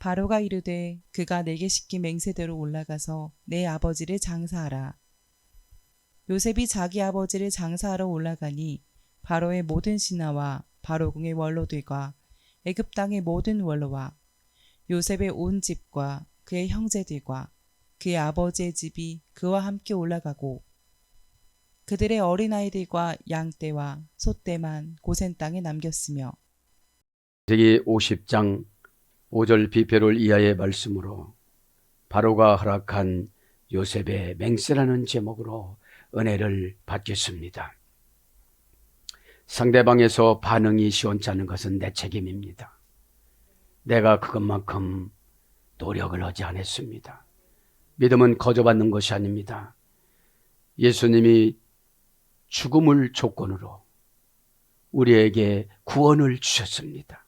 바로가 이르되 그가 내게 시킨 맹세대로 올라가서 내 아버지를 장사하라. 요셉이 자기 아버지를 장사하러 올라가니 바로의 모든 신하와 바로궁의 원로들과 애굽 땅의 모든 원로와 요셉의 온 집과 그의 형제들과 그의 아버지의 집이 그와 함께 올라가고 그들의 어린아이들과 양떼와 소떼만 고센 땅에 남겼으며. 창세기 50장 5절 비표를 이하의 말씀으로 바로가 허락한 요셉의 맹세라는 제목으로 은혜를 받겠습니다. 상대방에서 반응이 시원찮은 것은 내 책임입니다. 내가 그것만큼 노력을 하지 않았습니다. 믿음은 거저받는 것이 아닙니다. 예수님이 죽음을 조건으로 우리에게 구원을 주셨습니다.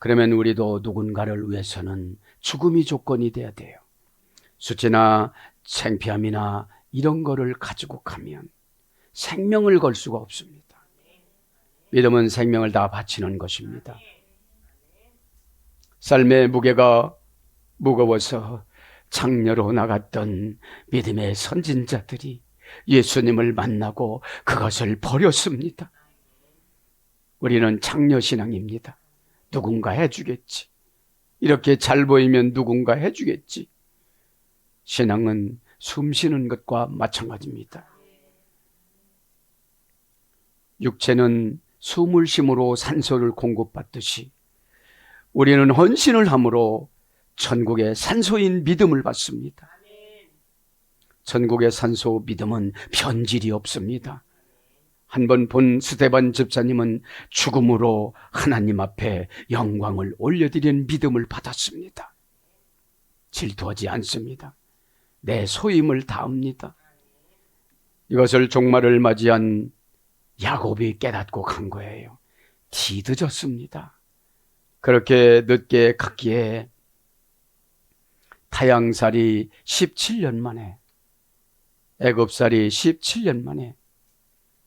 그러면 우리도 누군가를 위해서는 죽음이 조건이 돼야 돼요. 수치나 창피함이나 이런 거를 가지고 가면 생명을 걸 수가 없습니다. 믿음은 생명을 다 바치는 것입니다. 삶의 무게가 무거워서 장녀로 나갔던 믿음의 선진자들이 예수님을 만나고 그것을 버렸습니다. 우리는 장녀신앙입니다. 누군가 해주겠지. 이렇게 잘 보이면 누군가 해주겠지. 신앙은 숨쉬는 것과 마찬가지입니다. 육체는 숨을 쉼으로 산소를 공급받듯이 우리는 헌신을 함으로 천국의 산소인 믿음을 받습니다. 천국의 산소 믿음은 변질이 없습니다. 한번 본 스데반 집사님은 죽음으로 하나님 앞에 영광을 올려드리는 믿음을 받았습니다. 질투하지 않습니다. 내 소임을 다합니다. 이것을 종말을 맞이한 야곱이 깨닫고 간 거예요. 뒤늦었습니다. 그렇게 늦게 갔기에 타향살이 17년 만에, 애굽살이 17년 만에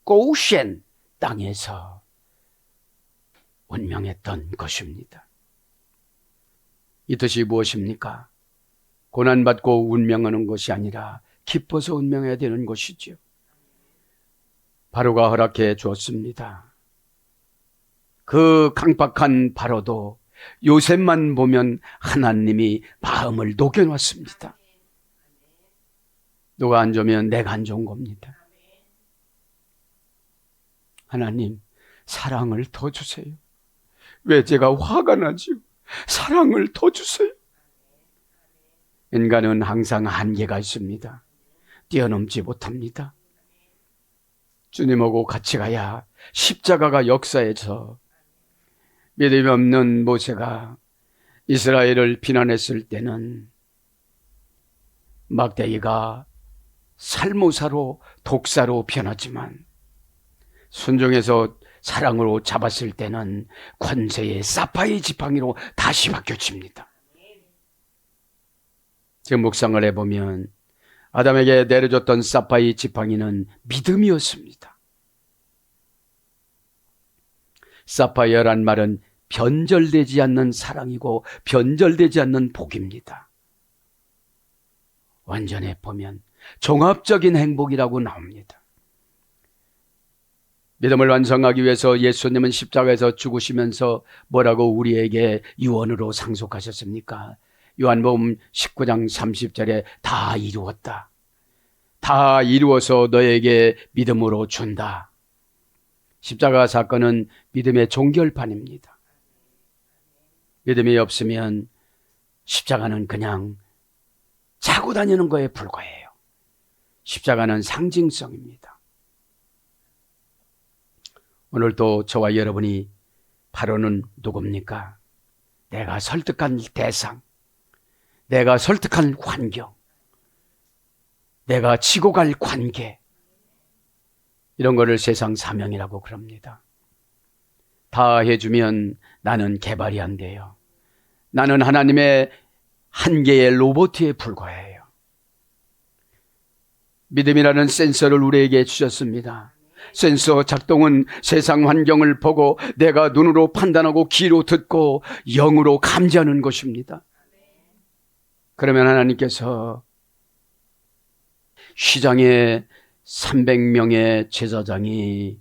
고셴 땅에서 운명했던 것입니다. 이 뜻이 무엇입니까? 고난받고 운명하는 것이 아니라 기뻐서 운명해야 되는 것이죠. 바로가 허락해 주었습니다. 그 강박한 바로도 요셉만 보면 하나님이 마음을 녹여놨습니다. 누가 안 좋으면 내가 안 좋은 겁니다. 하나님, 사랑을 더 주세요. 왜 제가 화가 나지요? 사랑을 더 주세요. 인간은 항상 한계가 있습니다. 뛰어넘지 못합니다. 주님하고 같이 가야 십자가가 역사에서 믿음이 없는 모세가 이스라엘을 비난했을 때는 막대기가 살모사로 독사로 변하지만 순종해서 사랑으로 잡았을 때는 권세의 사파이 지팡이로 다시 바뀌어집니다. 지금 묵상을 해보면 아담에게 내려줬던 사파이 지팡이는 믿음이었습니다. 사파이어란 말은 변절되지 않는 사랑이고 변절되지 않는 복입니다. 완전해 보면 종합적인 행복이라고 나옵니다. 믿음을 완성하기 위해서 예수님은 십자가에서 죽으시면서 뭐라고 우리에게 유언으로 상속하셨습니까? 요한복음 19장 30절에 다 이루었다. 다 이루어서 너에게 믿음으로 준다. 십자가 사건은 믿음의 종결판입니다. 믿음이 없으면 십자가는 그냥 차고 다니는 거에 불과해요. 십자가는 상징성입니다. 오늘도 저와 여러분이 바로는 누굽니까? 내가 설득한 대상, 내가 설득한 환경, 내가 지고 갈 관계, 이런 거를 세상 사명이라고 그럽니다. 다 해주면 나는 개발이 안 돼요. 나는 하나님의 한계의 로봇에 불과해요. 믿음이라는 센서를 우리에게 주셨습니다. 센서 작동은 세상 환경을 보고 내가 눈으로 판단하고 귀로 듣고 영으로 감지하는 것입니다. 그러면 하나님께서 시장에 300명의 제사장이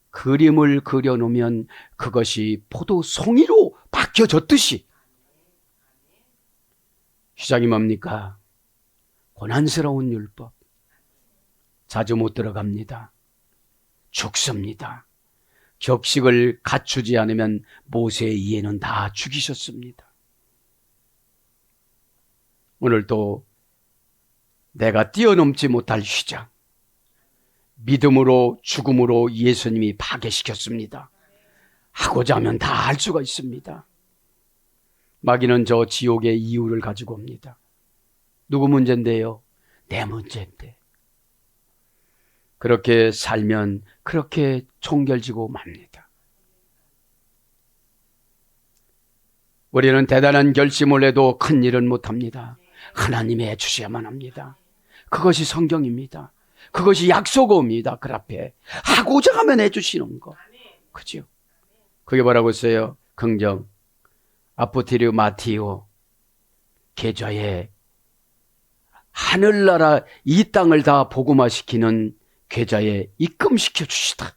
그림을 그려놓으면 그것이 포도 송이로 바뀌어졌듯이, 시장이 뭡니까? 고난스러운 율법. 자주 못 들어갑니다. 죽습니다. 격식을 갖추지 않으면 모세의 이해는 다 죽이셨습니다. 오늘도 내가 뛰어넘지 못할 휘장, 믿음으로 죽음으로 예수님이 파괴시켰습니다. 하고자 하면 다 할 수가 있습니다. 마귀는 저 지옥의 이유를 가지고 옵니다. 누구 문제인데요? 내 문제인데. 그렇게 살면 그렇게 종결지고 맙니다. 우리는 대단한 결심을 해도 큰 일은 못합니다. 하나님이 해주셔야만 합니다. 그것이 성경입니다. 그것이 약속어입니다. 그 앞에 하고자 하면 해주시는 거, 그죠? 그게 뭐라고 했어요? 긍정 아포티르 마티오, 계좌에 하늘나라 이 땅을 다 복음화시키는 계좌에 입금시켜 주시다.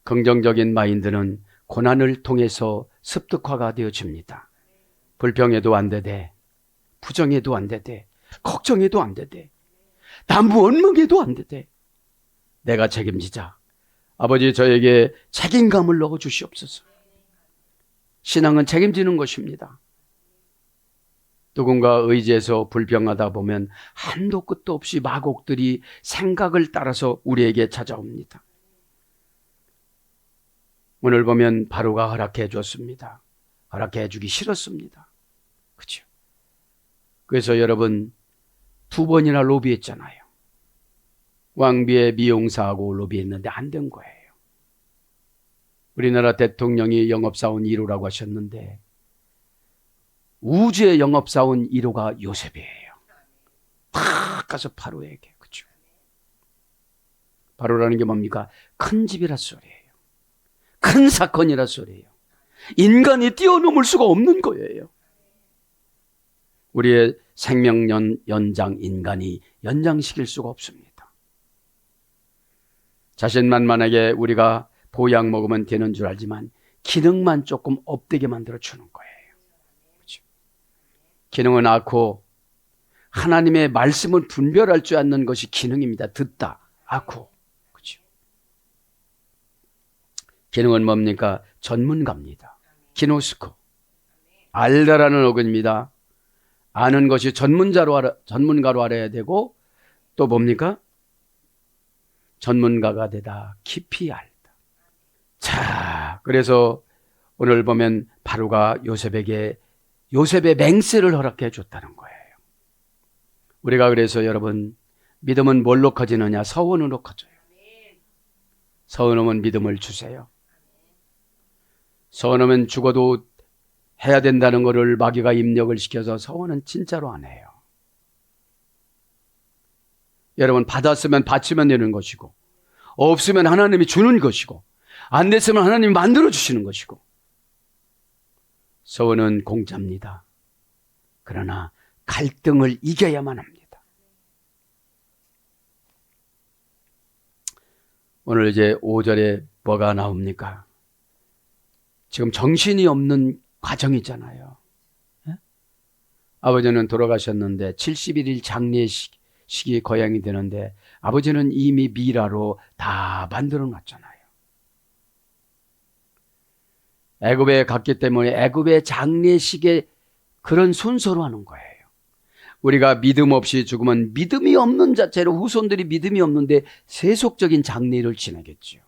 긍정적인 마인드는 고난을 통해서 습득화가 되어집니다. 불평해도 안 되되, 부정해도 안 되되, 걱정해도 안 되되, 남부 원망해도 안 되되, 내가 책임지자. 아버지, 저에게 책임감을 넣어 주시옵소서. 신앙은 책임지는 것입니다. 누군가 의지해서 불평하다 보면 한도 끝도 없이 마곡들이 생각을 따라서 우리에게 찾아옵니다. 오늘 보면 바로가 허락해 줬습니다. 허락해 주기 싫었습니다. 그렇죠? 그래서 여러분 2번이나 로비했잖아요. 왕비의 미용사하고 로비했는데 안 된 거예요. 우리나라 대통령이 영업사원 1호라고 하셨는데 우주의 영업사원 1호가 요셉이에요. 다 가서 바로에게. 그렇죠? 바로라는 게 뭡니까? 큰 집이라 소리예요. 큰 사건이라 소리예요. 인간이 뛰어넘을 수가 없는 거예요. 우리의 생명 연장 인간이 연장시킬 수가 없습니다. 자신만만하게 우리가 보약 먹으면 되는 줄 알지만 기능만 조금 업되게 만들어 주는 거예요. 그렇죠? 기능은 않고 하나님의 말씀을 분별할 줄 아는 것이 기능입니다. 듣다, 않고. 그렇죠? 기능은 뭡니까? 전문가입니다. 기노스코. 알다라는 어근입니다. 아는 것이 전문가로 알아야 되고, 또 뭡니까? 전문가가 되다, 깊이 알다. 자, 그래서 오늘 보면 바로가 요셉의 맹세를 허락해 줬다는 거예요. 우리가 그래서 여러분, 믿음은 뭘로 커지느냐? 서원으로 커져요. 서원하면 믿음을 주세요. 서원하면 죽어도 해야 된다는 것을 마귀가 입력을 시켜서 서원은 진짜로 안 해요. 여러분, 받았으면 바치면 되는 것이고, 없으면 하나님이 주는 것이고, 안 됐으면 하나님이 만들어 주시는 것이고, 서원은 공짜입니다. 그러나 갈등을 이겨야만 합니다. 오늘 이제 5절에 뭐가 나옵니까? 지금 정신이 없는 과정이잖아요. 아버지는 돌아가셨는데 71일 장례식이 거양이 되는데 아버지는 이미 미라로 다 만들어 놨잖아요. 애굽에 갔기 때문에 애굽의 장례식에 그런 순서로 하는 거예요. 우리가 믿음 없이 죽으면 믿음이 없는 자체로 후손들이 믿음이 없는데 세속적인 장례를 지내겠죠.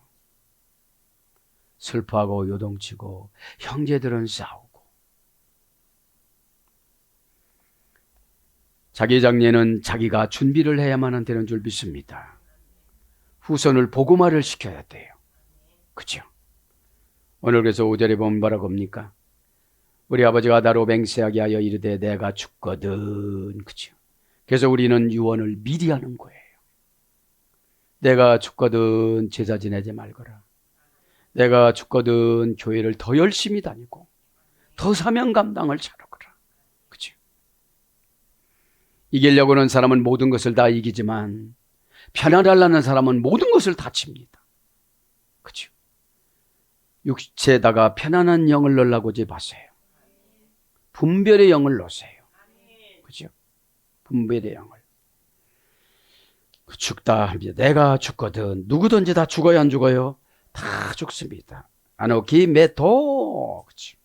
슬퍼하고 요동치고 형제들은 싸우고. 자기 장례는 자기가 준비를 해야만 되는 줄 믿습니다. 후손을 복음화를 시켜야 돼요. 그렇죠? 오늘 그래서 5절에 보면 뭐라고 합니까? 우리 아버지가 나로 맹세하게 하여 이르되 내가 죽거든. 그렇죠? 그래서 우리는 유언을 미리 하는 거예요. 내가 죽거든 제사 지내지 말거라. 내가 죽거든 교회를 더 열심히 다니고 더 사명 감당을 잘하거라. 그렇죠? 이기려고 하는 사람은 모든 것을 다 이기지만 편안하려는 사람은 모든 것을 다 칩니다. 그죠? 육체에다가 편안한 영을 넣으려고 하지 마세요. 분별의 영을 넣으세요. 그죠? 분별의 영을. 죽다 합니다. 내가 죽거든. 누구든지 다 죽어야 안 죽어요? 다 죽습니다. 아노키 메토. 그치?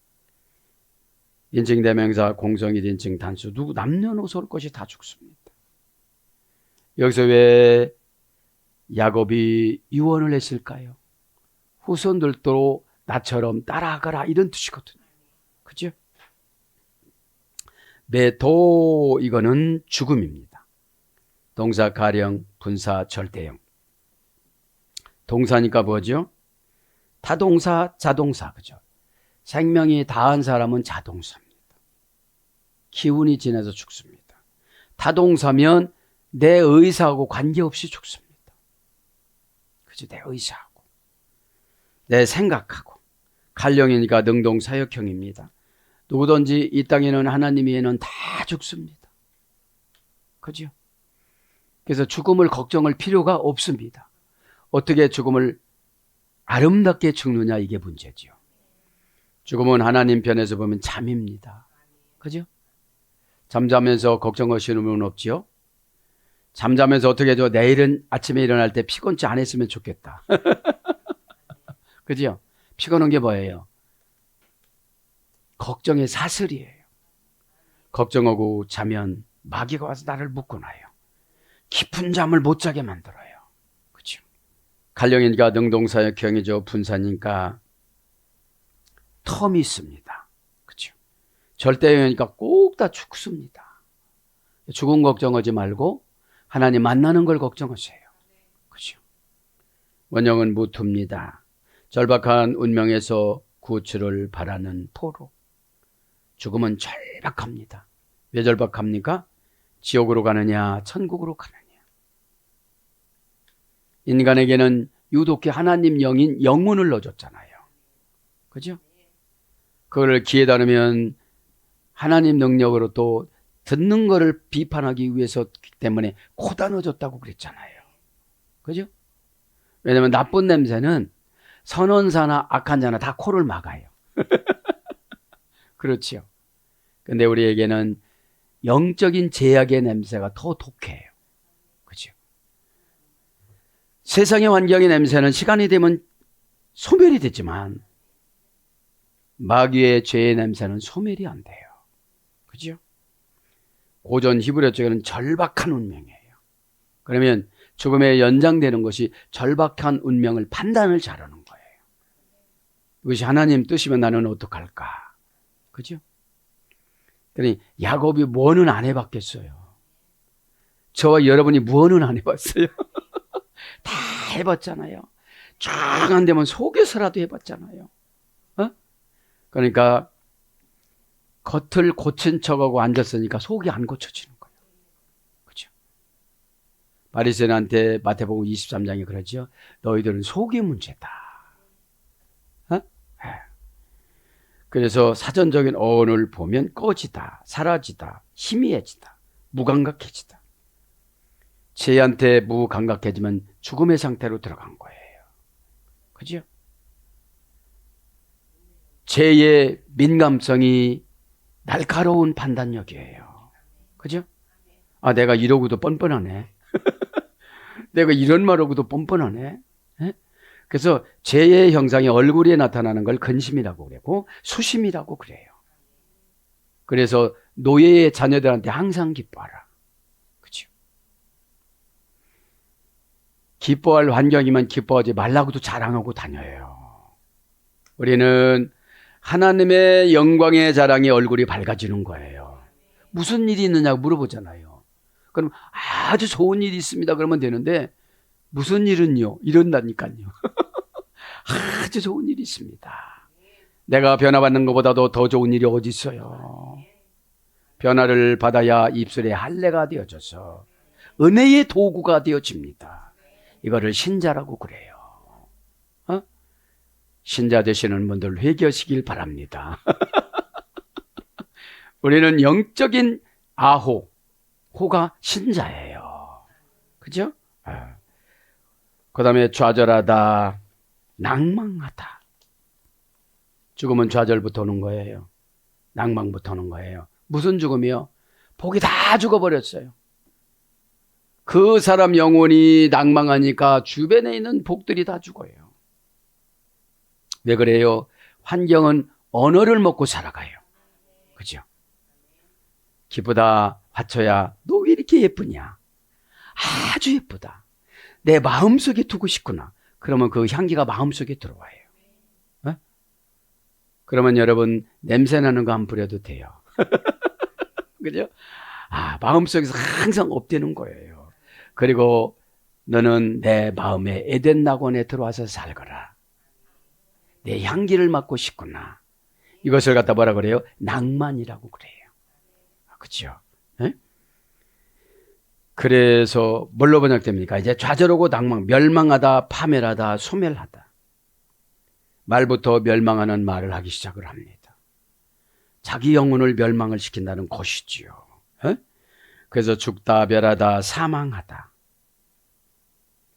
인칭대명사 공성일 인칭 단수 누구 남녀노소 올 것이 다 죽습니다. 여기서 왜 야곱이 유언을 했을까요? 후손들도 나처럼 따라가라 이런 뜻이거든요. 그죠? 메토 이거는 죽음입니다. 동사 가령, 분사 절대형. 동사니까 뭐죠? 타동사, 자동사, 그죠? 생명이 다한 사람은 자동사입니다. 기운이 지나서 죽습니다. 타동사면 내 의사하고 관계없이 죽습니다. 그죠? 내 의사하고. 내 생각하고. 간령이니까 능동사역형입니다. 누구든지 이 땅에는 하나님에는 다 죽습니다. 그죠? 그래서 죽음을 걱정할 필요가 없습니다. 어떻게 죽음을 아름답게 죽느냐 이게 문제죠. 죽음은 하나님 편에서 보면 잠입니다. 그죠? 잠자면서 걱정하시는 분 없지요? 잠자면서 어떻게 해줘? 내일은 아침에 일어날 때 피곤치 안 했으면 좋겠다. 그죠? 피곤한 게 뭐예요? 걱정의 사슬이에요. 걱정하고 자면 마귀가 와서 나를 묶어놔요. 깊은 잠을 못 자게 만들어요. 그죠? 간령이니까 능동사역형이죠. 분사니까 텀이 있습니다. 그죠? 절대형이니까 꼭 다 죽습니다. 죽음 걱정하지 말고 하나님 만나는 걸 걱정하세요. 그죠? 원형은 무투입니다. 절박한 운명에서 구출을 바라는 포로. 죽음은 절박합니다. 왜 절박합니까? 지옥으로 가느냐 천국으로 가느냐. 인간에게는 유독히 하나님 영인 영문을 넣어줬잖아요. 그죠? 그걸 기회 다르면 하나님 능력으로 또 듣는 거를 비판하기 위해서 때문에 코다 넣어줬다고 그랬잖아요. 그죠? 왜냐하면 나쁜 냄새는 선한 자나 악한 자나 다 코를 막아요. 그렇죠. 근데 우리에게는 영적인 제약의 냄새가 더 독해요. 그죠? 세상의 환경의 냄새는 시간이 되면 소멸이 되지만 마귀의 죄의 냄새는 소멸이 안 돼요. 그죠? 고전 히브리어 쪽에는 절박한 운명이에요. 그러면 죽음에 연장되는 것이 절박한 운명을 판단을 잘하는 거예요. 이것이 하나님 뜻이면 나는 어떡할까? 그죠? 그러니 야곱이 뭐는 안 해봤겠어요. 저와 여러분이 뭐는 안 해봤어요. 다 해봤잖아요. 쭉 안 되면 속에서라도 해봤잖아요. 어? 그러니까 겉을 고친 척하고 앉았으니까 속이 안 고쳐지는 거예요. 그죠? 바리새인한테 마태복음 23장에 그러죠. 너희들은 속이 문제다. 어? 그래서 사전적인 어원을 보면 꺼지다, 사라지다, 희미해지다, 무감각해지다. 죄한테 무감각해지면 죽음의 상태로 들어간 거예요. 그죠? 죄의 민감성이 날카로운 판단력이에요. 그죠? 아, 내가 이러고도 뻔뻔하네. 내가 이런 말하고도 뻔뻔하네. 에? 그래서 죄의 형상이 얼굴에 나타나는 걸 근심이라고 그러고 수심이라고 그래요. 그래서 노예의 자녀들한테 항상 기뻐하라. 그죠? 기뻐할 환경이면 기뻐하지 말라고도 자랑하고 다녀요. 우리는 하나님의 영광의 자랑이 얼굴이 밝아지는 거예요. 무슨 일이 있느냐고 물어보잖아요. 그럼 아주 좋은 일이 있습니다. 그러면 되는데 무슨 일은요? 이런다니까요. 아주 좋은 일이 있습니다. 내가 변화받는 것보다도 더 좋은 일이 어디 있어요? 변화를 받아야 입술에 할례가 되어져서 은혜의 도구가 되어집니다. 이거를 신자라고 그래요. 신자 되시는 분들 회개하시길 바랍니다. 우리는 영적인 아호, 호가 신자예요. 그죠? 그 다음에 좌절하다, 낭망하다. 죽음은 좌절부터 오는 거예요. 낭망부터 오는 거예요. 무슨 죽음이요? 복이 다 죽어버렸어요. 그 사람 영혼이 낭망하니까 주변에 있는 복들이 다 죽어요. 왜 그래요? 환경은 언어를 먹고 살아가요. 그죠? 기쁘다, 화초야, 너 왜 이렇게 예쁘냐? 아주 예쁘다. 내 마음속에 두고 싶구나. 그러면 그 향기가 마음속에 들어와요. 어? 그러면 여러분 냄새 나는 거 안 뿌려도 돼요. 그죠? 마음속에서 항상 업되는 거예요. 그리고 너는 내 마음의 에덴 낙원에 들어와서 살거라. 내 향기를 맡고 싶구나. 이것을 갖다 뭐라 그래요? 낭만이라고 그래요. 그렇죠? 네? 그래서 뭘로 번역됩니까? 이제 좌절하고 낭망, 멸망하다, 파멸하다, 소멸하다. 말부터 멸망하는 말을 하기 시작을 합니다. 자기 영혼을 멸망을 시킨다는 것이지요. 네? 그래서 죽다, 멸하다, 사망하다,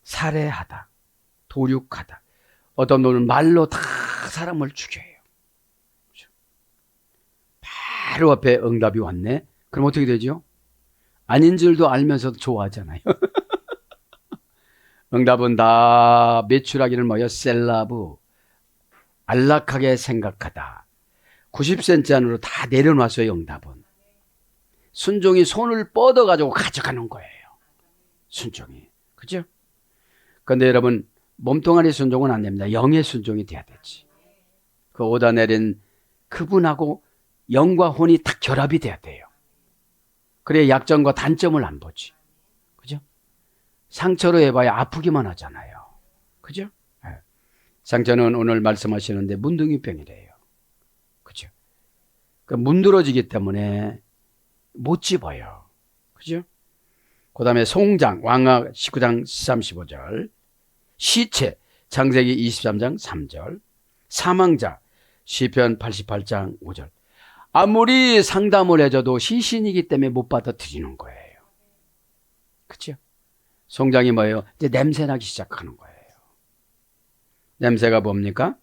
살해하다, 도륙하다. 어떤 놈은 말로 다 사람을 죽여요. 그렇죠? 바로 앞에 응답이 왔네. 그럼 어떻게 되죠? 아닌 줄도 알면서도 좋아하잖아요. 응답은 다 매출하기를 뭐예요? 셀라브, 안락하게 생각하다. 90cm 안으로 다 내려놨어요. 응답은. 순종이 손을 뻗어가지고 가져가는 거예요. 순종이. 그죠? 그런데 여러분 몸뚱아리 순종은 안 됩니다. 영의 순종이 돼야 되지. 그 오다 내린 그분하고 영과 혼이 딱 결합이 돼야 돼요. 그래야 약점과 단점을 안 보지. 그죠? 상처로 해봐야 아프기만 하잖아요. 그죠? 네. 상처는 오늘 말씀하시는데 문둥이병이래요. 그죠? 그 문드러지기 때문에 못 집어요. 그죠? 그 다음에 송장, 왕하 19장 35절, 시체, 창세기 23장 3절, 사망자, 시편 88장 5절. 아무리 상담을 해줘도 시신이기 때문에 못 받아들이는 거예요. 그렇죠? 송장이 뭐예요? 이제 냄새나기 시작하는 거예요. 냄새가 뭡니까?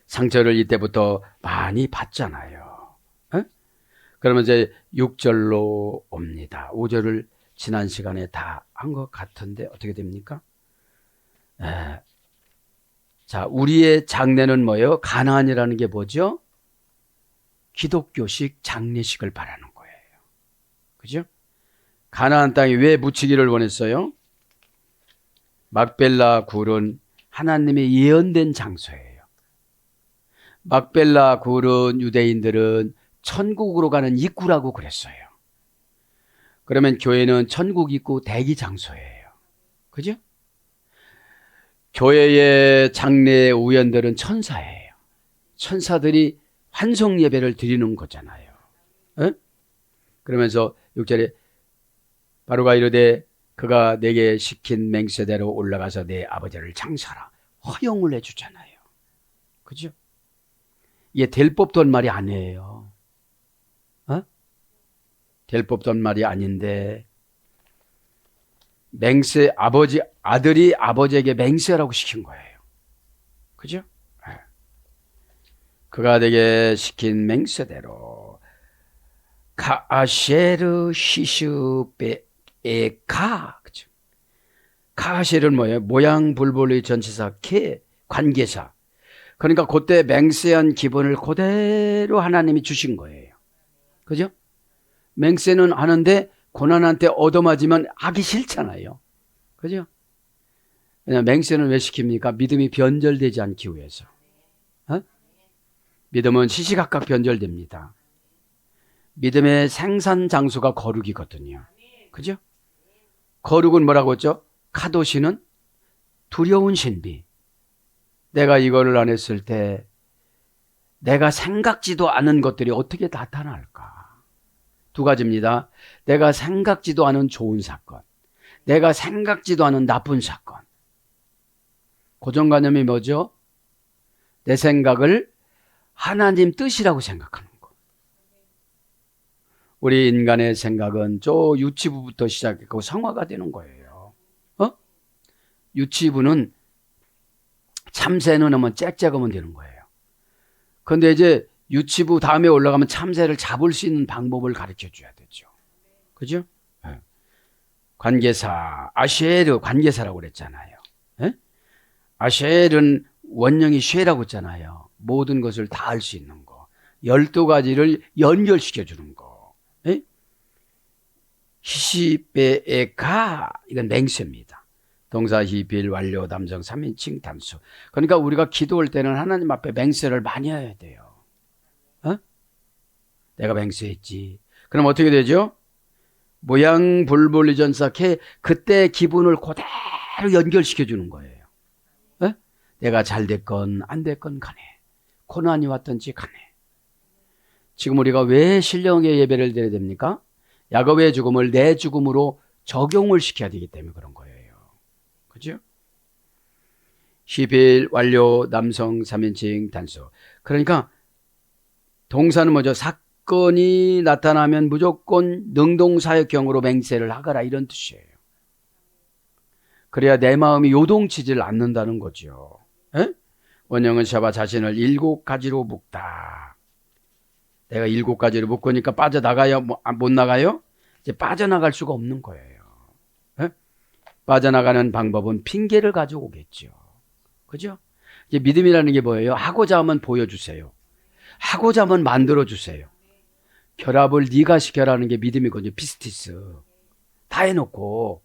상처를 이때부터 많이 받잖아요. 에? 그러면 이제 6절로 옵니다. 5절을 지난 시간에 다 한 것 같은데 어떻게 됩니까? 자, 우리의 장례는 뭐예요? 가나안이라는 게 뭐죠? 기독교식 장례식을 바라는 거예요. 그죠? 가나안 땅에 왜 묻히기를 원했어요? 막벨라 굴은 하나님의 예언된 장소예요. 막벨라 굴은 유대인들은 천국으로 가는 입구라고 그랬어요. 그러면 교회는 천국 입구 대기 장소예요. 그죠? 교회의 장례 우연들은 천사예요. 천사들이 환송 예배를 드리는 거잖아요. 에? 그러면서 6절에 바로가 이르되 그가 내게 시킨 맹세대로 올라가서 내 아버지를 장사하라. 허용을 해주잖아요. 그죠? 이게 될 법던 말이 아니에요. 될 법던 말이 아닌데 맹세 아들이 아버지에게 맹세라고 시킨 거예요. 그죠? 그가 내게 시킨 맹세대로 가아셰르 시슈베에가. 그죠? 가아셰르는 뭐예요? 모양 불벌의 전치사 케 관계사. 그러니까 그때 맹세한 기본을 그대로 하나님이 주신 거예요. 그죠? 맹세는 하는데 고난한테 얻어맞으면 하기 싫잖아요. 그죠? 왜냐하면 맹세는 왜 시킵니까? 믿음이 변절되지 않기 위해서. 믿음은 시시각각 변절됩니다. 믿음의 생산 장소가 거룩이거든요. 그죠? 거룩은 뭐라고 했죠? 카도시는 두려운 신비. 내가 이거를 안 했을 때 내가 생각지도 않은 것들이 어떻게 나타날까? 두 가지입니다. 내가 생각지도 않은 좋은 사건, 내가 생각지도 않은 나쁜 사건. 고정관념이 뭐죠? 내 생각을 하나님 뜻이라고 생각하는 거. 우리 인간의 생각은 저 유치부부터 시작했고 성화가 되는 거예요. 유치부는 참새는 하면 짹짹하면 되는 거예요. 그런데 이제 유치부 다음에 올라가면 참새를 잡을 수 있는 방법을 가르쳐 줘야 되죠. 그죠? 관계사, 아쉐르 관계사라고 그랬잖아요. 아쉐르는 원령이 쉐라고 했잖아요. 모든 것을 다 알 수 있는 거. 12가지를 연결시켜 주는 거. 히시베에가 이건 맹세입니다. 동사 히필 완료 담정 3인칭 단수. 그러니까 우리가 기도할 때는 하나님 앞에 맹세를 많이 해야 돼요. 내가 맹세했지. 그럼 어떻게 되죠? 모양 불불이전삭해 그때 기분을 그대로 연결시켜 주는 거예요. 내가 잘 됐건 안 됐건 간에 고난이 왔든지 간에. 지금 우리가 왜 신령의 예배를 드려야 됩니까? 야곱의 죽음을 내 죽음으로 적용을 시켜야 되기 때문에 그런 거예요. 그죠? 히필 완료 남성 3인칭 단수. 그러니까 동사는 뭐죠? 사건이 나타나면 무조건 능동사역형으로 맹세를 하거라 이런 뜻이에요. 그래야 내 마음이 요동치질 않는다는 거죠. 원형은 샤바 자신을 7가지로 묶다. 내가 7가지로 묶으니까 빠져나가요? 못 나가요? 이제 빠져나갈 수가 없는 거예요. 빠져나가는 방법은 핑계를 가지고 오겠죠. 그죠? 이제 믿음이라는 게 뭐예요? 하고자 하면 보여주세요. 하고자 하면 만들어주세요. 결합을 네가 시켜라는 게 믿음이거든요. 피스티스. 다 해놓고.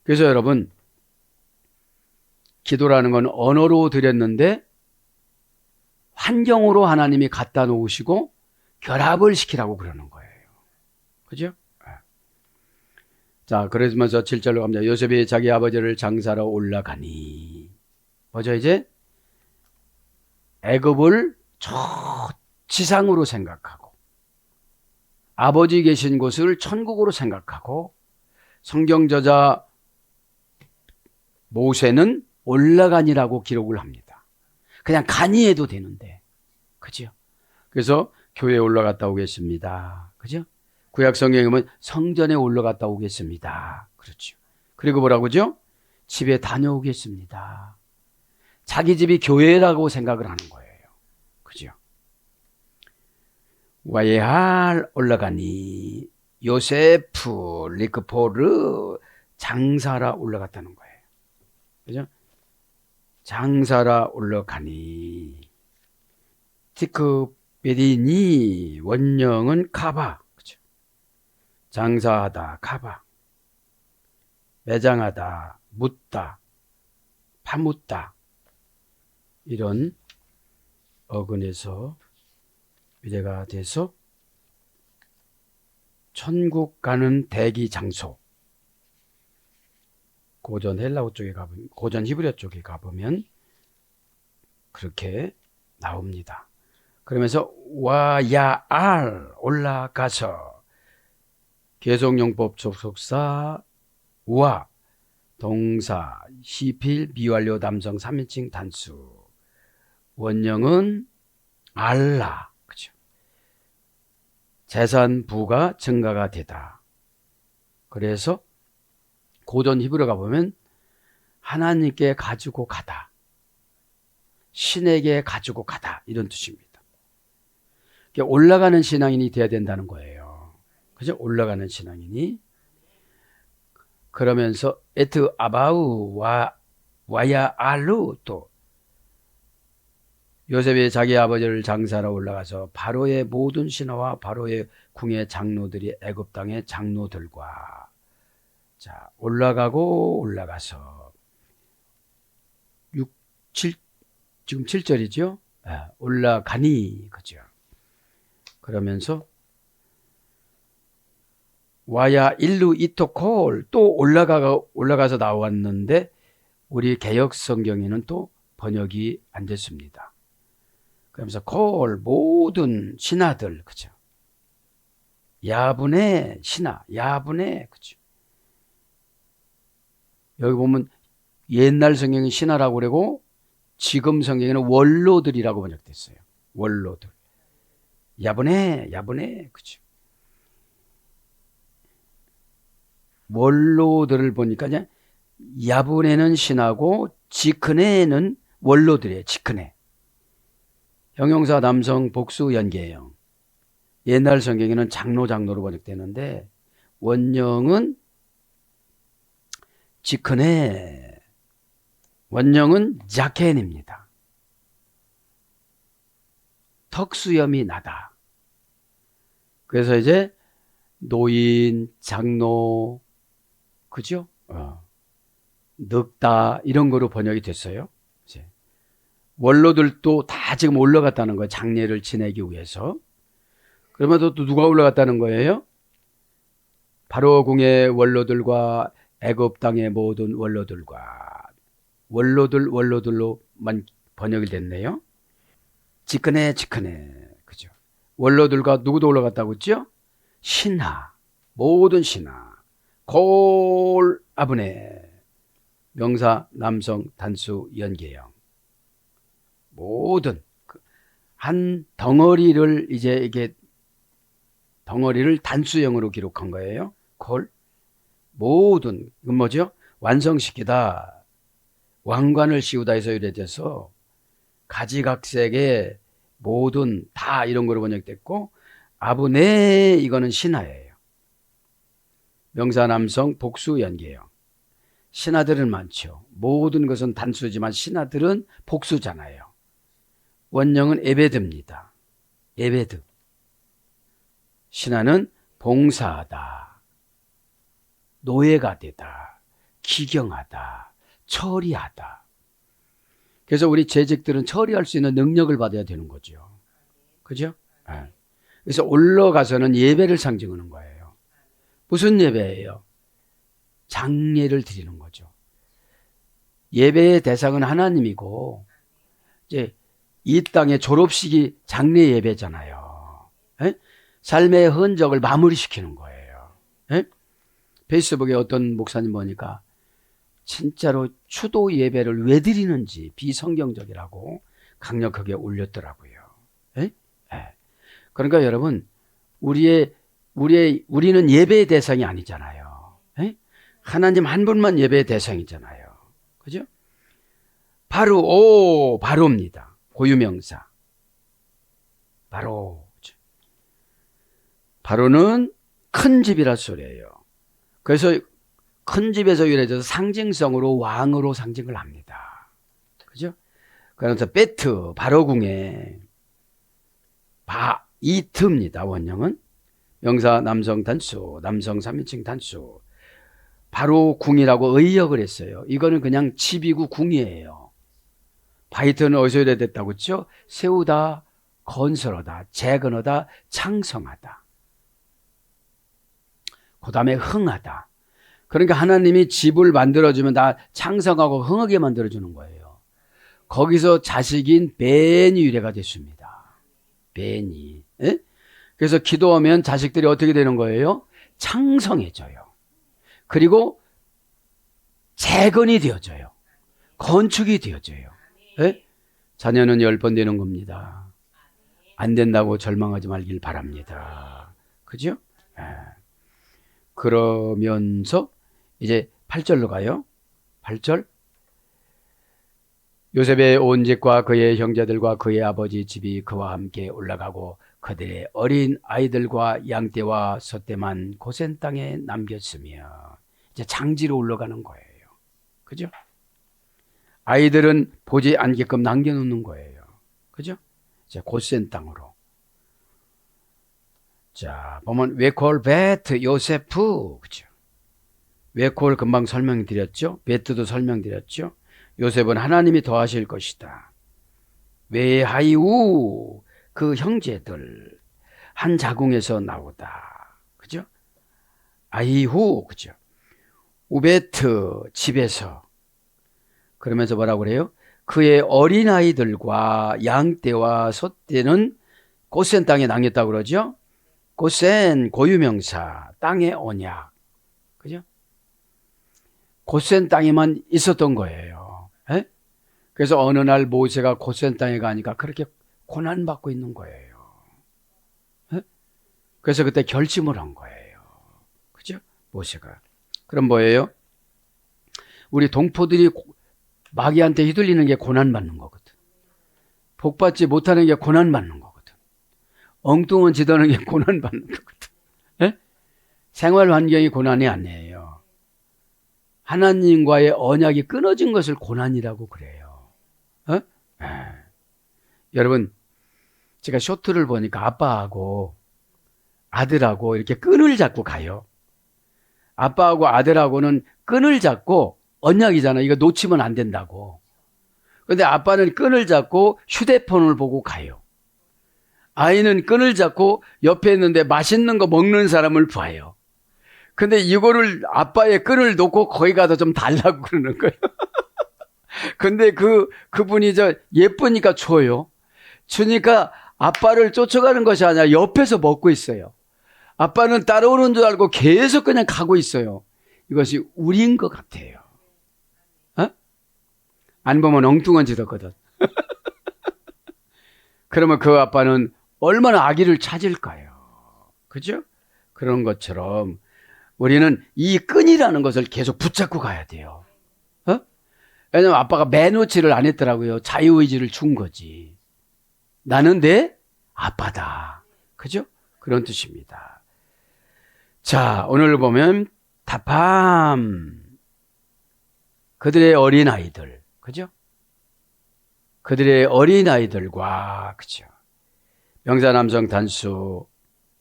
그래서 여러분, 기도라는 건 언어로 드렸는데 환경으로 하나님이 갖다 놓으시고 결합을 시키라고 그러는 거예요. 그죠? 자, 그러면서 7절로 갑니다. 요셉이 자기 아버지를 장사로 올라가니. 뭐죠, 이제? 애굽을 저 지상으로 생각하고 아버지 계신 곳을 천국으로 생각하고 성경 저자 모세는 올라가니라고 기록을 합니다. 그냥 가니 해도 되는데. 그죠? 그래서 교회에 올라갔다 오겠습니다. 그죠? 구약 성경에 보면 성전에 올라갔다 오겠습니다. 그렇죠. 그리고 뭐라고 그러죠? 집에 다녀오겠습니다. 자기 집이 교회라고 생각을 하는 거예요. 그죠? 와예할 올라가니 요세프 리크포르 장사라 올라갔다는 거예요. 그죠? 장사라 올라가니 티크베디니 원령은 카바. 그죠? 장사하다 카바. 매장하다 묻다 파묻다 이런 어근에서 미래가 돼서 천국 가는 대기 장소. 고전 헬라어 쪽에 가보면, 고전 히브리어 쪽에 가보면 그렇게 나옵니다. 그러면서 와야알 올라가서 계속용법 접속사 와 동사 시필 미완료 남성 3인칭 단수 원형은 알라. 그죠? 재산부가 증가가 되다. 그래서 고전 히브리어가 보면 하나님께 가지고 가다. 신에게 가지고 가다. 이런 뜻입니다. 올라가는 신앙인이 돼야 된다는 거예요. 그죠? 올라가는 신앙인이. 그러면서 에트 아바우 와야 알루 또 요셉이 자기 아버지를 장사로 올라가서 바로의 모든 신하와 바로의 궁의 장로들이 애굽 땅의 장로들과 자 올라가고 올라가서 7 지금 7절이죠. 올라가니 그죠. 그러면서 와야 일루 이토콜 또 올라가서 나왔는데 우리 개역 성경에는 또 번역이 안 됐습니다. 그러면서 콜 모든 신하들 그죠. 야분의 신하 야분의 그죠. 여기 보면 옛날 성경이 신하라고 그러고 지금 성경에는 원로들이라고 번역됐어요. 원로들. 야브네, 그죠? 원로들을 보니까 야브네는 신하고 지크네는 원로들이에요. 지크네. 형용사 남성 복수 연계형. 옛날 성경에는 장로로 번역되는데 원형은 지크네, 원형은 자켄입니다. 턱수염이 나다. 그래서 이제 노인, 장로, 그죠? 늙다 이런 거로 번역이 됐어요. 이제 원로들도 다 지금 올라갔다는 거예요. 장례를 지내기 위해서. 그러면 또 누가 올라갔다는 거예요? 바로 궁의 원로들과 애굽 땅의 모든 원로들과 원로들로만 번역이 됐네요. 지크네, 그죠? 원로들과 누구도 올라갔다고 했죠? 신하, 모든 신하, 골 아브네, 명사 남성 단수 연계형, 모든 한 덩어리를 이제 이게 덩어리를 단수형으로 기록한 거예요. 골 모든, 이건 뭐죠? 완성시키다, 왕관을 씌우다 해서 유래돼서 가지각색의 모든 다 이런 거로 번역됐고, 아브네 이거는 신하예요. 명사 남성 복수 연계형. 신하들은 많죠. 모든 것은 단수지만 신하들은 복수잖아요. 원형은 에베드입니다. 에베드. 신하는 봉사하다, 노예가 되다, 기경하다, 처리하다. 그래서 우리 재직들은 처리할 수 있는 능력을 받아야 되는 거죠. 그죠? 네. 그래서 올라가서는 예배를 상징하는 거예요. 무슨 예배예요? 장례를 드리는 거죠. 예배의 대상은 하나님이고, 이제 이 땅의 졸업식이 장례 예배잖아요. 네? 삶의 흔적을 마무리시키는 거예요. 네? 페이스북에 어떤 목사님 보니까 진짜로 추도 예배를 왜 드리는지 비성경적이라고 강력하게 올렸더라고요. 네? 네. 그러니까 여러분, 우리는 예배의 대상이 아니잖아요. 네? 하나님 한 분만 예배의 대상이잖아요. 그죠? 바로입니다. 고유명사. 바로는 큰 집이라 소리예요. 그래서 큰 집에서 유래져서 상징성으로 왕으로 상징을 합니다. 그죠? 그래서 베트, 바로궁에 이트입니다. 원형은 명사 남성 단수, 남성 3인칭 단수. 바로궁이라고 의역을 했어요. 이거는 그냥 집이고 궁이에요. 바이트는 어디서 유래됐다고 했죠? 세우다, 건설하다, 재건하다, 창성하다. 그 다음에 흥하다. 그러니까 하나님이 집을 만들어주면 다 창성하고 흥하게 만들어주는 거예요. 거기서 자식인 벤이 유래가 됐습니다. 벤이. 예? 그래서 기도하면 자식들이 어떻게 되는 거예요? 창성해져요. 그리고 재건이 되어져요. 건축이 되어져요. 예? 자녀는 10번 되는 겁니다. 안 된다고 절망하지 말길 바랍니다. 그죠? 예. 그러면서 이제 8절로 가요. 8절. 요셉의 온 집과 그의 형제들과 그의 아버지 집이 그와 함께 올라가고 그들의 어린 아이들과 양떼와 소떼만 고센 땅에 남겼으며, 이제 장지로 올라가는 거예요. 그죠? 아이들은 보지 않게끔 남겨놓는 거예요. 그죠? 이제 고센 땅으로. 자, 보면 웨콜 베트 요세프, 그죠? 웨콜 금방 설명드렸죠? 베트도 설명드렸죠? 요셉은 하나님이 더하실 것이다. 웨하이우, 그 형제들 한 자궁에서 나오다. 그죠? 아이후, 그죠? 우베트, 집에서. 그러면서 뭐라고 그래요? 그의 어린아이들과 양떼와 소떼는 고센 땅에 남겼다고 그러죠? 고센, 고유명사, 땅의 언약. 그죠? 고센 땅에만 있었던 거예요. 에? 그래서 어느 날 모세가 고센 땅에 가니까 그렇게 고난받고 있는 거예요. 그래서 그때 결심을 한 거예요. 그죠? 모세가. 그럼 뭐예요? 우리 동포들이 마귀한테 휘둘리는 게 고난받는 거거든. 복받지 못하는 게 고난받는 거거든. 엉뚱한 짓 하는 게 고난받는 거거든. 예? 생활 환경이 고난이 아니에요. 하나님과의 언약이 끊어진 것을 고난이라고 그래요. 예? 여러분, 제가 쇼트를 보니까 아빠하고 아들하고 이렇게 끈을 잡고 가요. 아빠하고 아들하고는 끈을 잡고 언약이잖아. 이거 놓치면 안 된다고. 근데 아빠는 끈을 잡고 휴대폰을 보고 가요. 아이는 끈을 잡고 옆에 있는데 맛있는 거 먹는 사람을 봐요. 근데 이거를 아빠의 끈을 놓고 거기 가서 좀 달라고 그러는 거예요. 근데 그분이 예쁘니까 줘요. 주니까 아빠를 쫓아가는 것이 아니라 옆에서 먹고 있어요. 아빠는 따라오는 줄 알고 계속 그냥 가고 있어요. 이것이 우리인 것 같아요. 어? 안 보면 엉뚱한 짓 하거든. 그러면 그 아빠는 얼마나 아기를 찾을까요? 그죠? 그런 것처럼 우리는 이 끈이라는 것을 계속 붙잡고 가야 돼요. 어? 왜냐면 아빠가 매너치를 안 했더라고요. 자유의지를 준 거지. 나는 내 아빠다. 그죠? 그런 뜻입니다. 자, 오늘 보면 다팜 그들의 어린아이들. 그죠? 그들의 어린아이들과 그죠? 명사 남성 단수,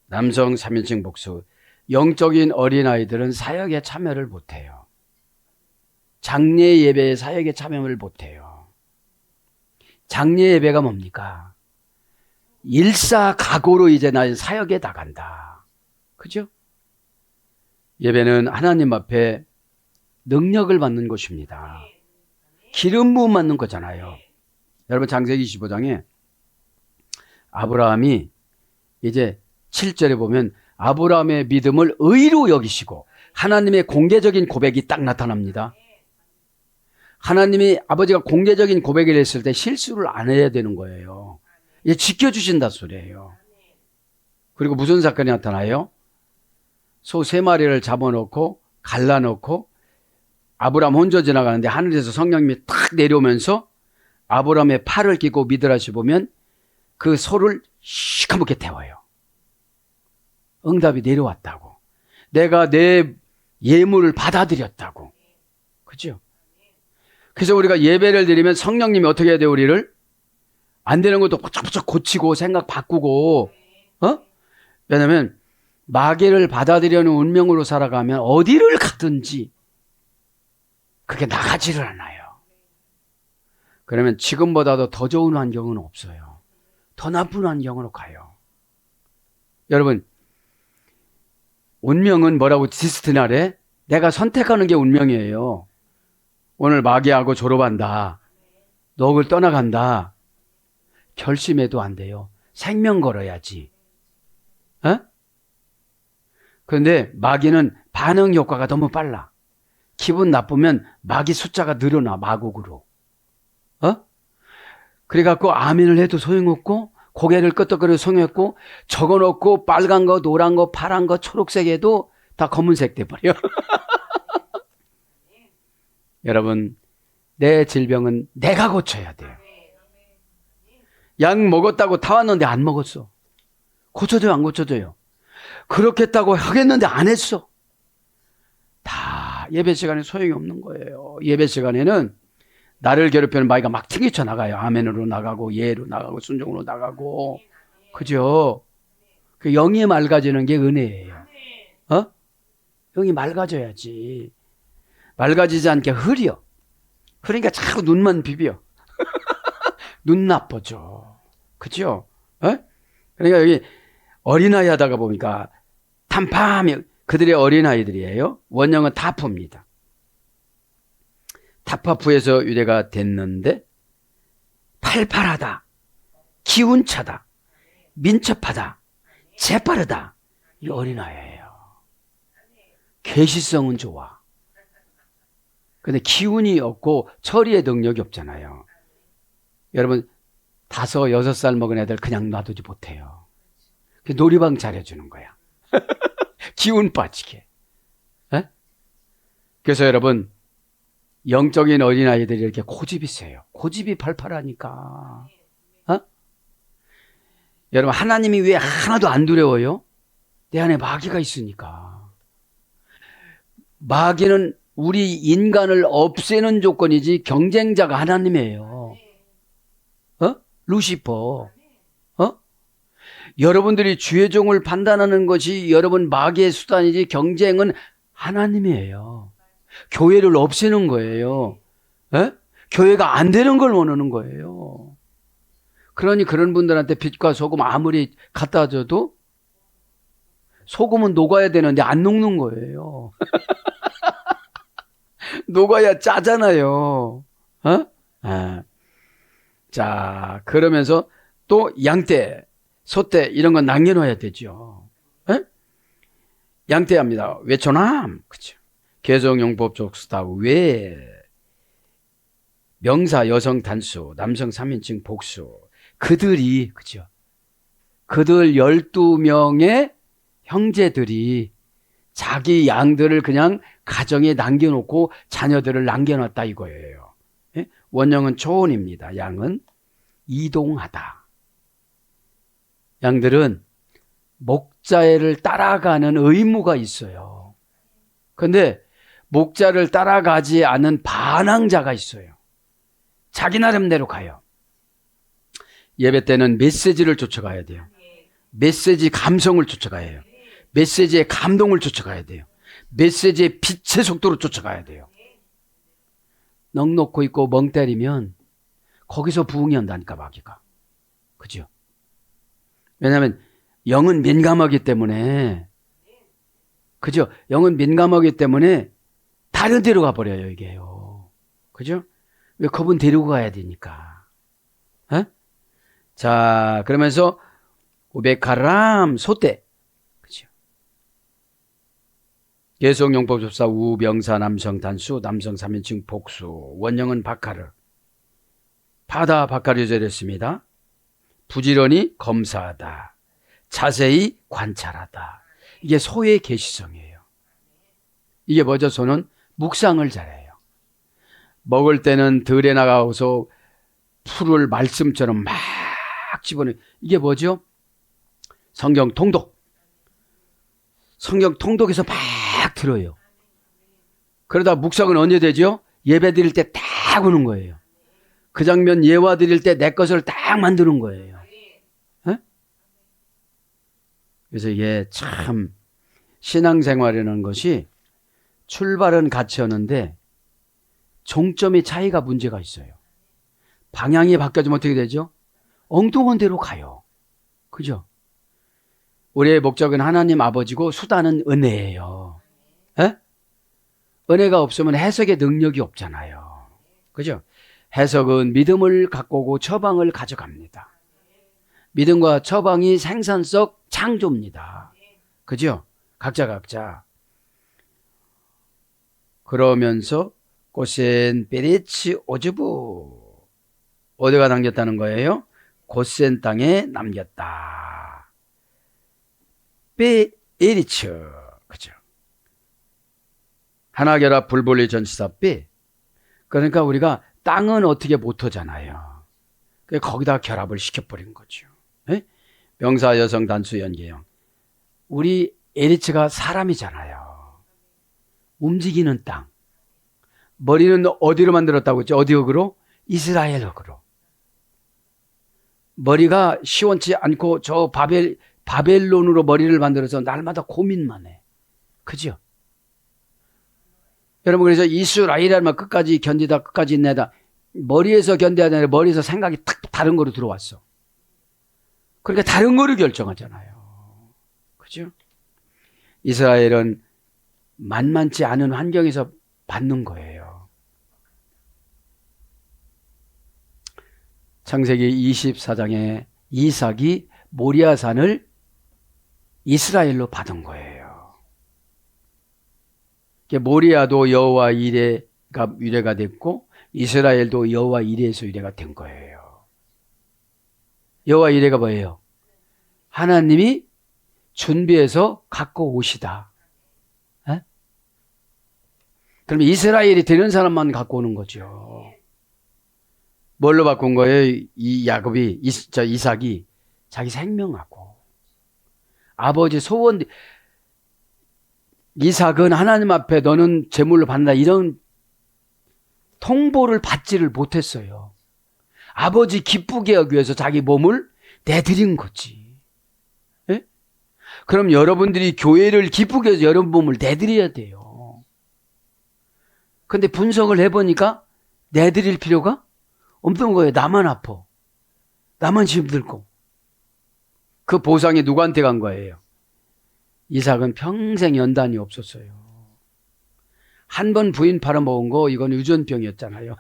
남성 3인칭 복수, 영적인 어린아이들은 사역에 참여를 못해요. 장례 예배에 사역에 참여를 못해요. 장례 예배가 뭡니까? 일사각오로 이제 나 사역에 나간다. 그죠? 예배는 하나님 앞에 능력을 받는 것입니다. 기름 부음 받는 거잖아요. 여러분 창세기 25장에 아브라함이 이제 7절에 보면 아브라함의 믿음을 의로 여기시고 하나님의 공개적인 고백이 딱 나타납니다. 하나님이 아버지가 공개적인 고백을 했을 때 실수를 안 해야 되는 거예요. 이게 지켜주신다 소리예요. 그리고 무슨 사건이 나타나요? 소 3마리를 잡아놓고 갈라놓고 아브라함 혼자 지나가는데 하늘에서 성령님이 탁 내려오면서 아브라함의 팔을 끼고 미드라시 보면 그 소를 시커멓게 태워요. 응답이 내려왔다고. 내가 내 예물을 받아들였다고. 그죠? 그래서 우리가 예배를 드리면 성령님이 어떻게 해야 돼요, 우리를? 안 되는 것도 부쩍부쩍 고치고 생각 바꾸고, 왜냐면 마귀를 받아들여는 운명으로 살아가면 어디를 가든지 그게 나가지를 않아요. 그러면 지금보다도 더 좋은 환경은 없어요. 더 나쁜 환경으로 가요. 여러분, 운명은 뭐라고 디스티나래? 내가 선택하는 게 운명이에요. 오늘 마귀하고 졸업한다. 너를 떠나간다. 결심해도 안 돼요. 생명 걸어야지. 그런데 마귀는 반응 효과가 너무 빨라. 기분 나쁘면 마귀 숫자가 늘어나, 마곡으로. 그래갖고 아멘을 해도 소용없고 고개를 끄덕거려 소용없고 적어놓고 빨간 거, 노란 거, 파란 거, 초록색 해도 다 검은색 돼버려. 여러분, 내 질병은 내가 고쳐야 돼요. 약 먹었다고 타왔는데 안 먹었어. 고쳐줘요, 안 고쳐줘요? 그렇겠다고 하겠는데 안 했어. 다 예배 시간에 소용이 없는 거예요. 예배 시간에는 나를 괴롭히는 마귀가 막 튕기쳐 나가요. 아멘으로 나가고 예로 나가고 순종으로 나가고. 그죠? 그 영이 맑아지는 게 은혜예요. 영이 맑아져야지. 맑아지지 않게 흐려. 그러니까 자꾸 눈만 비벼. 눈 나빠져. 그죠? 그러니까 여기 어린아이 하다가 보니까 탐팜이 그들의 어린아이들이에요. 원형은 타프입니다. 타파프에서 유래가 됐는데 팔팔하다, 기운차다, 민첩하다, 재빠르다. 이 어린아이예요. 계시성은 좋아. 근데 기운이 없고 처리의 능력이 없잖아요. 여러분 5, 6살 먹은 애들 그냥 놔두지 못해요. 놀이방 차려주는 거야. 기운 빠지게. 에? 그래서 여러분, 영적인 어린아이들이 이렇게 고집이 세요. 고집이 팔팔하니까. 어? 여러분, 하나님이 왜 하나도 안 두려워요? 내 안에 마귀가 있으니까. 마귀는 우리 인간을 없애는 조건이지 경쟁자가 하나님이에요. 어? 루시퍼. 어? 여러분들이 주의 종을 판단하는 것이 여러분 마귀의 수단이지 경쟁은 하나님이에요. 교회를 없애는 거예요. 에? 교회가 안 되는 걸 원하는 거예요. 그러니 그런 분들한테 빛과 소금 아무리 갖다 줘도 소금은 녹아야 되는데 안 녹는 거예요. 녹아야 짜잖아요. 어? 아. 자, 그러면서 또 양떼, 소떼 이런 건 남겨놔야 되죠. 에? 양떼합니다. 외초남, 그렇죠. 개성용법 족수다 외 명사 여성 단수, 남성 3인칭 복수. 그들이 그죠. 그들 12명의 형제들이 자기 양들을 그냥 가정에 남겨놓고 자녀들을 남겨놨다 이거예요. 예? 원형은 초혼입니다. 양은 이동하다. 양들은 목자를 따라가는 의무가 있어요. 그런데 목자를 따라가지 않은 반항자가 있어요. 자기 나름대로 가요. 예배 때는 메시지를 쫓아가야 돼요. 메시지 감성을 쫓아가야 해요. 메시지의 감동을 쫓아가야 돼요. 메시지의 빛의 속도로 쫓아가야 돼요. 넋 놓고 있고 멍 때리면 거기서 부흥이 온다니까 마귀가. 그죠? 왜냐하면 영은 민감하기 때문에 그죠? 영은 민감하기 때문에 다른 데로 가버려요 이게요. 그죠? 왜 그분 데리고 가야 되니까. 에? 자, 그러면서 우베카람 소떼. 그죠? 개성용법 접사 우 명사 남성 단수 남성 3인칭 복수 원형은 바카르. 바다 바카르절했습니다. 부지런히 검사하다. 자세히 관찰하다. 이게 소의 계시성이에요. 이게 뭐죠? 소는 묵상을 잘해요. 먹을 때는 들에 나가서 풀을 말씀처럼 막 집어넣어요. 이게 뭐죠? 성경 통독. 성경 통독에서 막 들어요. 그러다 묵상은 언제 되죠? 예배 드릴 때 딱 오는 거예요. 그 장면 예화 드릴 때 내 것을 딱 만드는 거예요. 에? 그래서 이게 참 신앙생활이라는 것이 출발은 같이 하는데 종점의 차이가 문제가 있어요. 방향이 바뀌어지면 어떻게 되죠? 엉뚱한 데로 가요. 그죠? 우리의 목적은 하나님 아버지고 수단은 은혜예요. 에? 은혜가 없으면 해석의 능력이 없잖아요. 그죠? 해석은 믿음을 갖고 오고 처방을 가져갑니다. 믿음과 처방이 생산적 창조입니다. 그죠? 각자. 그러면서 고센 베리치 오즈부 어디가 남겼다는 거예요? 고센 땅에 남겼다. 베리츠 그죠? 하나결합 불분리 전치사 베. 그러니까 우리가 땅은 어떻게 못하잖아요. 거기다 결합을 시켜버린 거죠. 네? 명사 여성 단수 연계형. 우리 에리츠가 사람이잖아요. 움직이는 땅. 머리는 어디로 만들었다고 했죠? 어디 흙으로? 이스라엘 흙으로. 머리가 시원치 않고 저 바벨론으로 머리를 만들어서 날마다 고민만 해. 그죠? 여러분 그래서 이스라엘이라는 말 끝까지 견디다 끝까지 인내다. 머리에서 견뎌야 되는데 머리에서 생각이 탁 다른 거로 들어왔어. 그러니까 다른 거를 결정하잖아요. 그죠? 이스라엘은 만만치 않은 환경에서 받는 거예요. 창세기 24장에 이삭이 모리아산을 이스라엘로 받은 거예요. 모리아도 여호와 이레가 유래가 됐고 이스라엘도 여호와 이레에서 유래가 된 거예요. 여호와 이레가 뭐예요? 하나님이 준비해서 갖고 오시다. 에? 그러면 이스라엘이 되는 사람만 갖고 오는 거죠. 뭘로 바꾼 거예요? 이 야곱이, 이삭이 자기 생명하고 아버지 소원. 이삭은 하나님 앞에 너는 제물로 받는다 이런 통보를 받지를 못했어요. 아버지 기쁘게 하기 위해서 자기 몸을 내드린 거지. 예? 그럼 여러분들이 교회를 기쁘게 해서 여러분 몸을 내드려야 돼요. 근데 분석을 해보니까 내드릴 필요가 없는 거예요. 나만 아파. 나만 힘들고. 그 보상이 누구한테 간 거예요? 이삭은 평생 연단이 없었어요. 한 번 부인 팔아먹은 거 이건 유전병이었잖아요.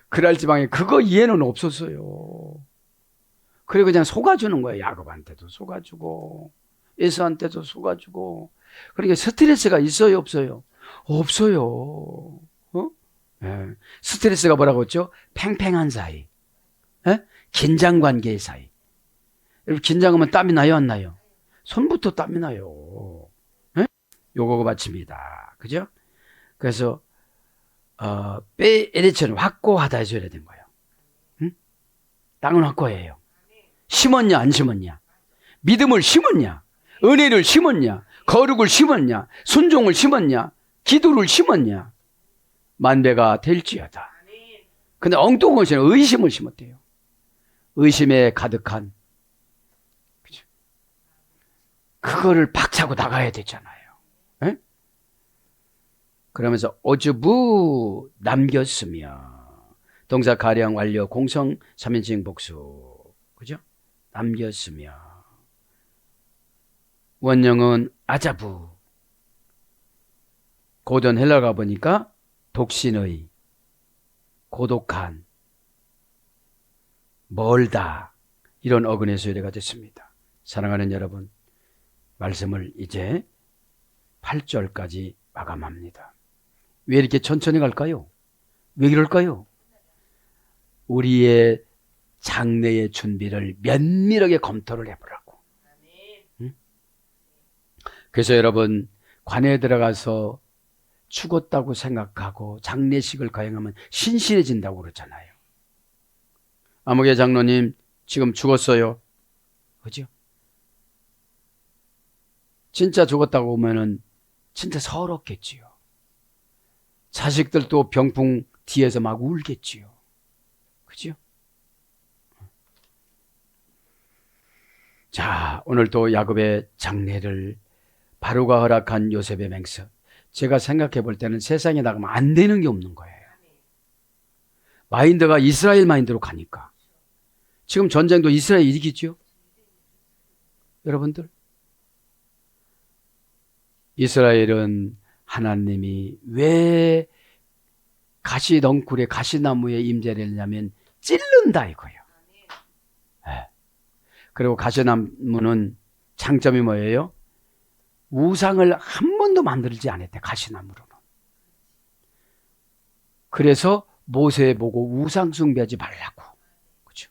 그랄 지방에 그거 이해는 없었어요. 그리고 그냥 속아주는 거예요. 야곱한테도 속아주고 에서한테도 속아주고. 그러니까 스트레스가 있어요 없어요? 없어요. 네. 스트레스가 뭐라고 했죠? 팽팽한 사이. 네? 긴장관계의 사이. 여러분 긴장하면 땀이 나요 안 나요? 손부터 땀이 나요. 네? 요거 마칩니다. 그죠? 그래서 에리처는 확고하다 해서 이래야 된 거예요. 응? 땅은 확고해요. 심었냐 안 심었냐? 믿음을 심었냐? 은혜를 심었냐? 거룩을 심었냐? 순종을 심었냐? 기도를 심었냐? 만배가 될지어다. 근데 엉뚱한 것은 의심을 심었대요. 의심에 가득한. 그죠? 그거를 박차고 나가야 되잖아요. 에? 그러면서 오주부 남겼으며 동사 가령 완료 공성 3인칭 복수. 그죠? 남겼으며 원형은 아자부. 고전 헬라 가보니까 독신의, 고독한, 멀다 이런 어근의 소리가 됐습니다. 사랑하는 여러분, 말씀을 이제 8절까지 마감합니다. 왜 이렇게 천천히 갈까요? 왜 그럴까요? 우리의 장래의 준비를 면밀하게 검토를 해보라고. 응? 그래서 여러분 관에 들어가서 죽었다고 생각하고 장례식을 거행하면 신실해진다고 그러잖아요. 아무개 장로님 지금 죽었어요. 그죠? 진짜 죽었다고 보면은 진짜 서럽겠지요. 자식들도 병풍 뒤에서 막 울겠지요. 그죠? 자, 오늘 또 야곱의 장례를 바로가 허락한 요셉의 맹세. 제가 생각해 볼 때는 세상에 나가면 안 되는 게 없는 거예요. 마인드가 이스라엘 마인드로 가니까. 지금 전쟁도 이스라엘 이기죠? 여러분들? 이스라엘은 하나님이 왜 가시덩굴에 가시나무에 임재를 했냐면 찔른다 이거예요. 네. 그리고 가시나무는 장점이 뭐예요? 우상을 한 번도 만들지 않았대, 가시나무로는. 그래서 모세 보고 우상 숭배하지 말라고. 그렇죠?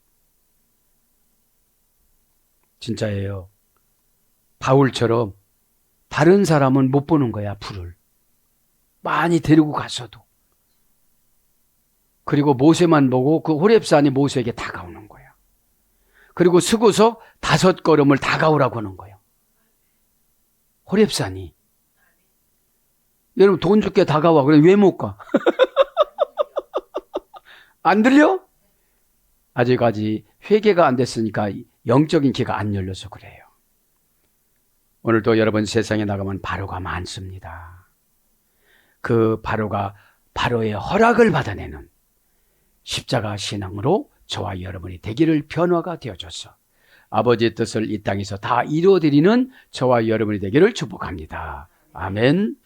진짜예요. 바울처럼 다른 사람은 못 보는 거야, 불을. 많이 데리고 갔어도. 그리고 모세만 보고 그 호렙산이 모세에게 다가오는 거야. 그리고 서고서 5걸음을 다가오라고 하는 거예요. 호렙산이. 여러분 돈 줄게 다가와. 그래 왜 못 가? 안 들려? 아직까지 회개가 안 됐으니까 영적인 귀가 안 열려서 그래요. 오늘도 여러분 세상에 나가면 바로가 많습니다. 그 바로가 바로의 허락을 받아내는 십자가 신앙으로 저와 여러분이 되기를 변화가 되어줘서 아버지의 뜻을 이 땅에서 다 이루어드리는 저와 여러분이 되기를 축복합니다. 아멘.